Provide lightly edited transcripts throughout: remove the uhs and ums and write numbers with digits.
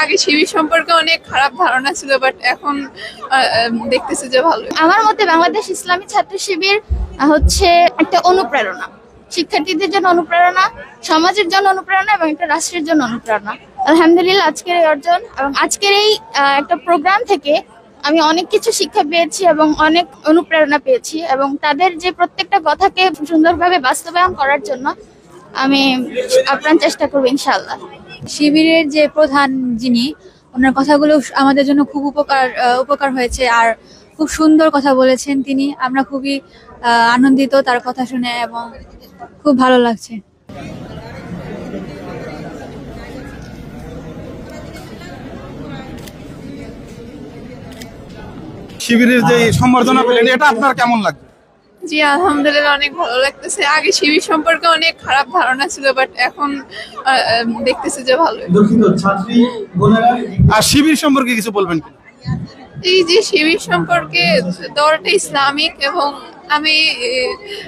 আগে শিবির সম্পর্কে অনেক খারাপ ধারণা ছিল, বাট এখন দেখতেছি যে ভালো। আমার মতে বাংলাদেশ ইসলামী ছাত্র শিবির হচ্ছে একটা অনুপ্রেরণা, শিক্ষার্থীদের জন্য অনুপ্রেরণা, সমাজের জন্য অনুপ্রেরণা এবং একটা রাষ্ট্রের জন্য অনুপ্রেরণা। আলহামদুলিল্লাহ আজকের এই অর্জন এবং আজকের এই একটা প্রোগ্রাম থেকে আমি অনেক কিছু শিক্ষা পেয়েছি এবং অনেক অনুপ্রেরণা পেয়েছি এবং তাদের যে প্রত্যেকটা কথাকে সুন্দরভাবে বাস্তবায়ন করার জন্য আমি আপ্রাণ চেষ্টা করবো ইনশাআল্লাহ। শিবিরের যে প্রধান যিনি, ওনার কথাগুলো আমাদের জন্য খুব উপকার হয়েছে আর খুব সুন্দর কথা বলেছেন তিনি। আমরা খুবই আনন্দিত তার কথা শুনে এবং খুব ভালো লাগছে। শিবিরের যে সম্বর্ধনা পেলেন, এটা আপনার কেমন লাগছে? জি আলহামদুলিল্লাহ অনেক ভালো লাগতেছে। আগে শিবির সম্পর্কে অনেক খারাপ ধারণা ছিল, বাট এখন দেখতেছি যে ভালো। আর শিবির সম্পর্কে কিছু বলবেন কি? এই যে শিবির সম্পর্কে দলটা ইসলামিক এবং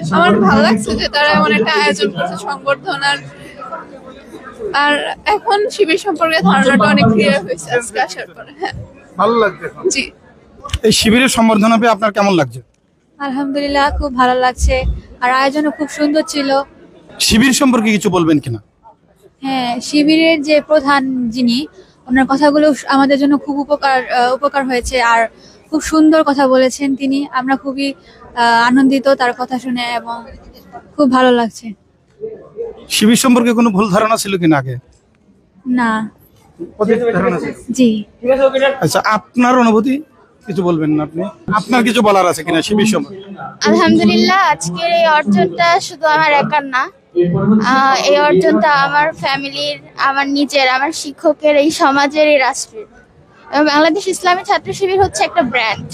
আমার ভালো লাগছে যে তারা এমন একটা আয়োজন করছে সংবর্ধনার। আর এখন শিবির সম্পর্কে ধারণাটা অনেক ক্লিয়ার হয়েছে আজকে আসার পরে। হ্যাঁ ভালো লাগছে। জি। এই শিবিরের সম্বর্ধনা পেয়ে আপনার কেমন লাগছে? আলহামদুলিল্লাহ খুব ভালো লাগছে আর আয়োজনও খুব সুন্দর ছিল। শিবির সম্পর্কে কিছু বলবেন কিনা? হ্যাঁ, শিবিরের যে প্রধান যিনি, ওনার কথাগুলো আমাদের জন্য খুব উপকার হয়েছে আর খুব সুন্দর কথা বলেছেন তিনি। আমরা খুবই আনন্দিত তার কথা শুনে এবং খুব ভালো লাগছে। শিবির সম্পর্কে কোনো ভুল ধারণা ছিল কিনা আগে? না। ধারণা ছিল। জি। আচ্ছা, আপনার অনুভূতি কিছু বলবেন না আপনি? আপনার কিছু বলার আছে কিনা শিবির সম্পর্কে? আলহামদুলিল্লাহ আজকের এই অর্জনটা শুধু আমার একার না, এই অর্জনটা আমার ফ্যামিলির, আমার নিজের, আমার শিক্ষকের, এই সমাজের, এই রাষ্ট্রের। বাংলাদেশ ইসলামী ছাত্র শিবির হচ্ছে একটা ব্র্যান্ড,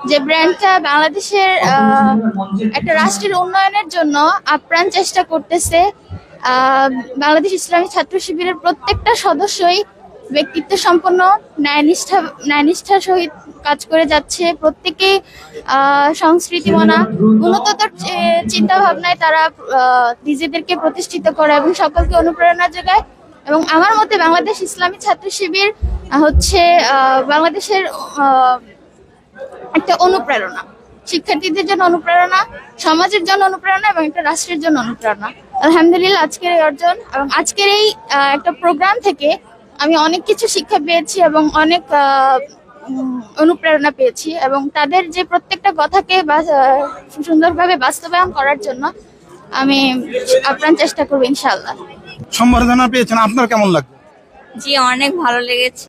যে ব্র্যান্ডটা বাংলাদেশের একটা রাষ্ট্রের উন্নয়নের জন্য আপ্রাণ চেষ্টা করতেছে। বাংলাদেশ ইসলামী ছাত্র শিবিরের প্রত্যেকটা সদস্যই ব্যক্তিত্ব সম্পন্ন, ন্যায়নিষ্ঠার সহিত কাজ করে যাচ্ছে। প্রত্যেকেই সংস্কৃতিমনা, উন্নততর চিন্তা ভাবনায় তারা নিজেদেরকে প্রতিষ্ঠিত করে এবং সকলকে অনুপ্রেরণা যোগায়। এবং আমার মতে বাংলাদেশ ইসলামী ছাত্র শিবির হচ্ছে বাংলাদেশের একটা অনুপ্রেরণা, শিক্ষার্থীদের জন্য অনুপ্রেরণা, সমাজের জন্য অনুপ্রেরণা এবং একটা রাষ্ট্রের জন্য অনুপ্রেরণা। আলহামদুলিল্লাহ আজকের এই অর্জন এবং আজকের এই একটা প্রোগ্রাম থেকে আমি অনেক কিছু শিক্ষা পেয়েছি এবং অনেক অনুপ্রেরণা পেয়েছি এবং তাদের যে প্রত্যেকটা কথাকে সুন্দরভাবে বাস্তবায়ন করার জন্য আমি আপ্রাণ চেষ্টা করবো ইনশাআল্লাহ। সম্বর্ধনা পেয়েছেন, আপনার কেমন লাগছে? জি, অনেক ভালো লেগেছে।